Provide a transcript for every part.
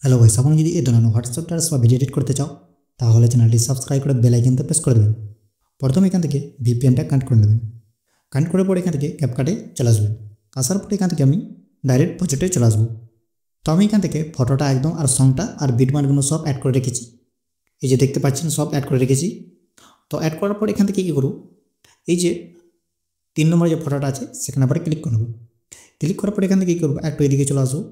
Hello guys, আপনি যদি এই ধরনের হোয়াটসঅ্যাপ টাস্ক বা ভিডিও এডিট করতে চাও তাহলে চ্যানেলটি সাবস্ক্রাইব করে বেল আইকনটা প্রেস করে দেবেন। প্রথমে এখান থেকে ভিপিএনটা কানেক্ট করে নেবেন। কানেক্ট করার পর এখান থেকে ক্যাপকাটে চলে আসবেন। আসার পর এখান থেকে আমি ডাইরেক্ট প্রজেক্টে চলে আসবো। তো আমি এখান থেকে ফটোটা একদম আর সংটা আর বিটমার্কগুলো সব অ্যাড করে রেখেছি। এই যে দেখতে পাচ্ছেন সব অ্যাড করে রেখেছি। তো অ্যাড করার পর এখান থেকে কী করব, এই যে 3 নম্বর যে ফটোটা আছে সেখানে আবার ক্লিক করে নেব। ক্লিক করার পর এখান থেকে কী করবো, একটু এদিকে চলে আসবো।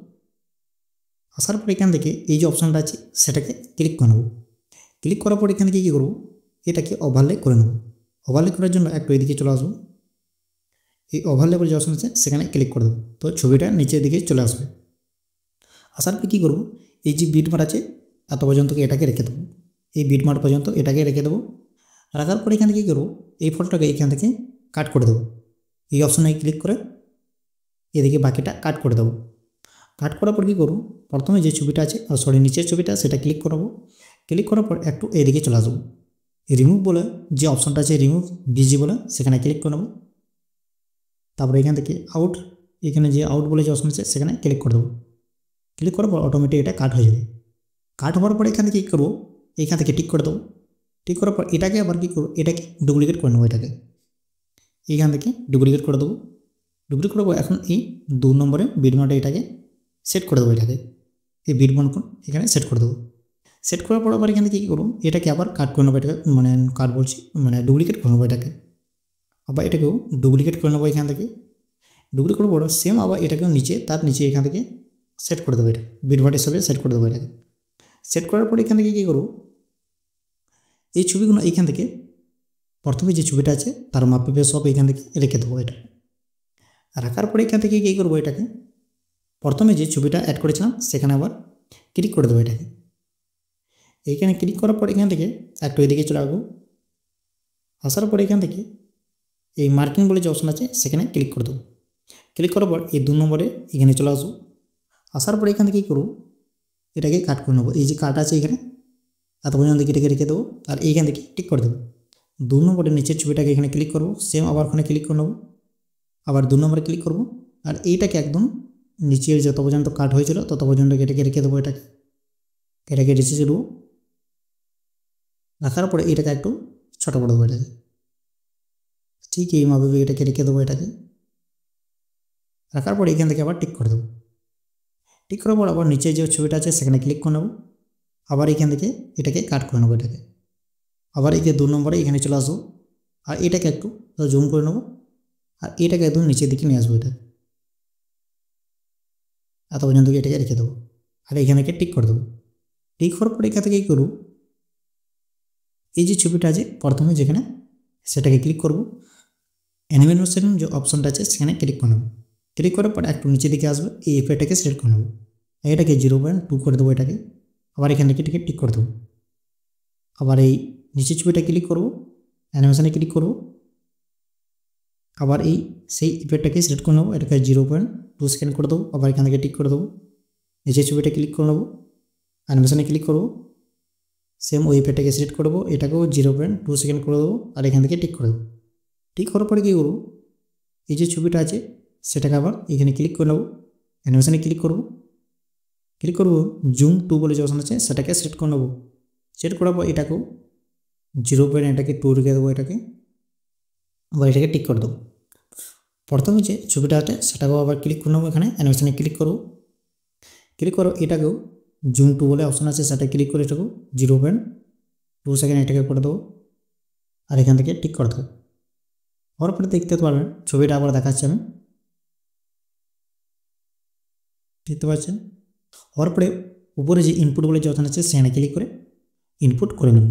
আসার পর এখান থেকে এই যে অপশানটা আছে সেটাকে ক্লিক করে নেব। ক্লিক করার পর এখানে কী করব, এটাকে ওভারলে করে নেব। ওভারলে করার জন্য একটু এদিকে চলে আসবো। এই ওভারলে বলে যে অপশান আছে সেখানে ক্লিক করে দেবো। তো ছবিটা নিচের দিকে চলে আসবে। আসার পর কী করবো, এই যে বিটমার্ক আছে এত পর্যন্ত এটাকে রেখে দেবো। এই বিটমার্ক পর্যন্ত এটাকে রেখে দেবো। রাখার পর এখানে কী করবো, এই ফটোটাকে এখান থেকে কাট করে দেবো। এই অপশানে ক্লিক করে এদিকে বাকিটা কাট করে দেবো। কাট করার পর কী করবো, প্রথমে যে ছবিটা আছে নিচের ছবিটা সেটা ক্লিক করাবো। ক্লিক করার পর একটু এদিকে চলে আসবো। রিমুভ বলে যে অপশানটা আছে রিমুভ বিজি বলে সেখানে ক্লিক করে নেবো। তারপরে এখান থেকে আউট, এখানে যে আউট বলে যে অপশান আছে সেখানে ক্লিক করে দেবো। ক্লিক করার পর অটোমেটিক এটা কাট হয়ে যাবে। কাট হওয়ার পর এখানে কী করবো, এখান থেকে টিক করে দেবো। টিক করার পর এটাকে আবার কী করবো, এটাকে ডুপ্লিকেট করে নেবো। এটাকে এখান থেকে ডুপ্লিকেট করে দেবো। ডুপ্লিকেট করবো। এখন এই 2 নম্বরে বিটমার্কটা এটাকে সেট করে দেবো। এটাকে এই বিটমার্ক এখানে সেট করে দেবো। সেট করার পর আবার এখানে কী করবো, এটাকে আবার কাট করে নেবো। এটাকে কাট বলছি ডুপ্লিকেট করে নেবো। এটাকে আবার এটাকেও ডুপ্লিকেট করে নেবো। এখান থেকে ডুপ্লিকেট করবো সেম আবার এটাকেও নিচে তার নিচে এখান থেকে সেট করে দেবো। এটা বিটমার্ক হিসাবে সেট করে দেবো। এটাকে সেট করার পর এখান থেকে কী করবো, এই ছবিগুলো এইখান থেকে প্রথমে যে ছবিটা আছে তার মাপে সব এখান থেকে রেখে দেবো। এটা রাখার পরে এখান থেকে কী করবো, এটাকে প্রথমে যে ছবিটা অ্যাড করেছিলাম সেখানে আবার ক্লিক করে দেবো। এটাকে এইখানে ক্লিক করার পর এখান থেকে একটু এদিকে চলে আসবো। আসার পর এখান থেকে এই মার্কিং বলে যে অপশন আছে সেখানে ক্লিক করে দেবো। ক্লিক করার পর এই 2 নম্বরে এখানে চলে আসবো। আসার পর এখান থেকে কী করবো, এটাকে কাট করে নেবো। এই যে কাট আছে এখানে এত পর্যন্ত এটাকে রেখে দেবো আর এইখান থেকে টিক করে দেবো। 2 নম্বরের নিচের ছবিটাকে এখানে ক্লিক করবো। সেম আবার ওখানে ক্লিক করে নেবো। আবার 2 নম্বরে ক্লিক করবো আর এইটাকে একদম নিচের যত পর্যন্ত কাট হয়েছিল তত পর্যন্ত এটাকে রেখে দেবো। এটাকে রেখে দেবো। রাখার পরে এটাকে একটু ছোটো করে দেবো। এটাকে ঠিক এইভাবে এটাকে রেখে দেবো। এটাকে রাখার পরে এখান থেকে আবার টিক করে দেবো। টিক করার পর আবার নিচে যে ছবিটা আছে সেখানে ক্লিক করে নেবো। আবার এখান থেকে এটাকে কাট করে নেবো। এটাকে আবার এই যে 2 নম্বরে এখানে চলে আসবো আর এটাকে একটু জুম করে নেবো আর এটাকে একদম নিচের দিকে নিয়ে আসবো। এটা এত পর্যন্ত এটাকে রেখে দেবো আর এখানে টিক করে দেবো। টিক করার পর এখান থেকে কী করবো, এই যে ছবিটা আছে প্রথমে যেখানে সেটাকে ক্লিক করবো। অ্যানিমেশন যে অপশনটা আছে সেখানে ক্লিক করে নেবো। ক্লিক করার পর একটু নিচের দিকে আসবে। এই এফেক্টটাকে সিলেক্ট করে নেবো। এটাকে 0.2 করে দেবো। এটাকে আবার এখান থেকে টিক করে দেবো। আবার এই নিচের ছবিটা ক্লিক করবো, অ্যানিমেশনে ক্লিক করবো। আবার এই সেই ইফেক্টটাকে সিলেক্ট করে নেবো। এটাকে 0.2 সেকেন্ড করে দেবো। আবার এখান থেকে টিক করে দেবো। নিচের ছবিটা ক্লিক করে নেবো, অ্যানিমেশনে ক্লিক করবো। সেম ওই ইফেক্টটাকে সিলেক্ট করবো। এটাকেও 0.2 সেকেন্ড করে দেবো আর এখান থেকে টিক করে দেবো। টিক করার পরে কী করবো, এই যে ছবিটা আছে সেটাকে আবার এখানে ক্লিক করে নেবো। অ্যানিমেশনে ক্লিক করবো জুম 2 বলে যে অপশন আছে সেটাকে সিলেক্ট করে নেবো। সিলেক্ট করার পর এটাকেও 0.2 রেখে দেবো। এটাকে আবার এটাকে টিক করে দেবো। প্রথমে যে ছবিটা আছে সেটাকেও আবার ক্লিক করে নেবো। এখানে অ্যানিমেশনে ক্লিক করো। এটাকেও জুম 2 বলে অপশন আছে সেটা ক্লিক করে এটাকেও 0.2 সেকেন্ড এটাকে করে দেবো আর এখান থেকে টিক করে দেবো। হওয়ার পরে দেখতে পারবেন ছবিটা আবার দেখাচ্ছি আমি, দেখতে পাচ্ছেন। হওয়ার পরে উপরে যে ইনপুট বলে যে অপশন আছে সেখানে ক্লিক করে ইনপুট করে নেব।